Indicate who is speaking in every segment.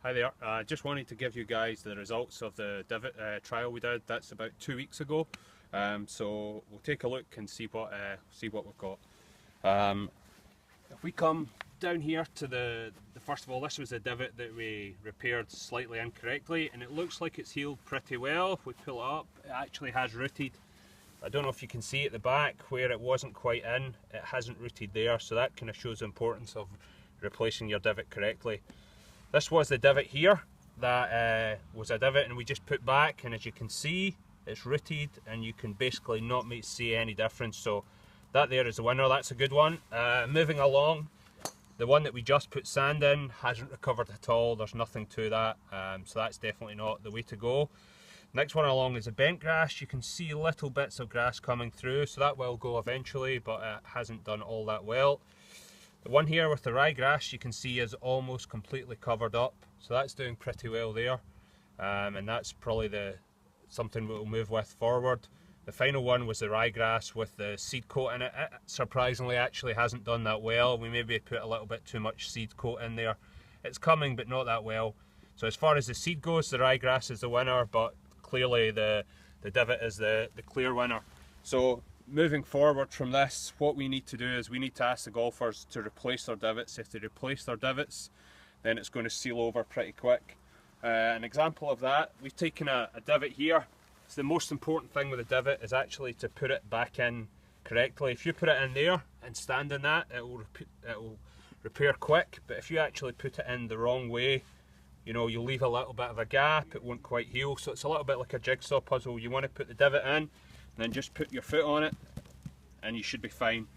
Speaker 1: Hi there, just wanted to give you guys the results of the Divot trial we did. That's about 2 weeks ago. So we'll take a look and see what we've got. If we come down here to the first of all, this was a divot that we repaired slightly incorrectly, and it looks like it's healed pretty well. If we pull it up, it actually has rooted. I don't know if you can see at the back where it wasn't quite in, it hasn't rooted there, so that kind of shows the importance of replacing your divot correctly. This was the divot here, that was a divot and we just put back, and as you can see it's rooted and you can basically not see any difference, so that there is the winner. That's a good one. Moving along, the one that we just put sand in hasn't recovered at all, there's nothing to that, so that's definitely not the way to go. Next one along is a bent grass. You can see little bits of grass coming through, so that will go eventually, but it hasn't done all that well. The one here with the ryegrass you can see is almost completely covered up, so that's doing pretty well there, and that's probably something we'll move with forward. The final one was the ryegrass with the seed coat in it. It surprisingly actually hasn't done that well. We maybe put a little bit too much seed coat in there. It's coming, but not that well. So as far as the seed goes, the ryegrass is the winner, but clearly the divot is the clear winner. So moving forward from this, what we need to do is we need to ask the golfers to replace their divots. If they replace their divots, then it's going to seal over pretty quick. An example of that, we've taken a divot here. So the most important thing with a divot is actually to put it back in correctly. If you put it in there and stand in that, it will repair quick, but if you actually put it in the wrong way, you know, you'll leave a little bit of a gap, it won't quite heal. So it's a little bit like a jigsaw puzzle. You want to put the divot in, and then just put your foot on it, and you should be fine.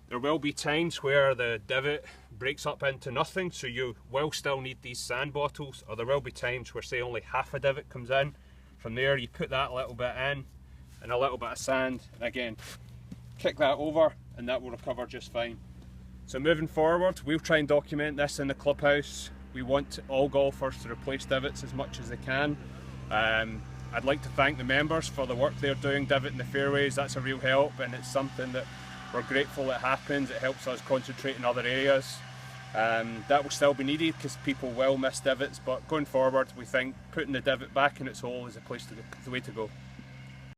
Speaker 1: There will be times where the divot breaks up into nothing, so you will still need these sand bottles, or there will be times where say only half a divot comes in. From there you put that little bit in, and a little bit of sand, and again, kick that over, and that will recover just fine. So moving forward, we'll try and document this in the clubhouse. We want all golfers to replace divots as much as they can. I'd like to thank the members for the work they're doing divoting the fairways. That's a real help, and it's something that we're grateful it happens. It helps us concentrate in other areas. That will still be needed because people will miss divots, but going forward we think putting the divot back in its hole is the way to go.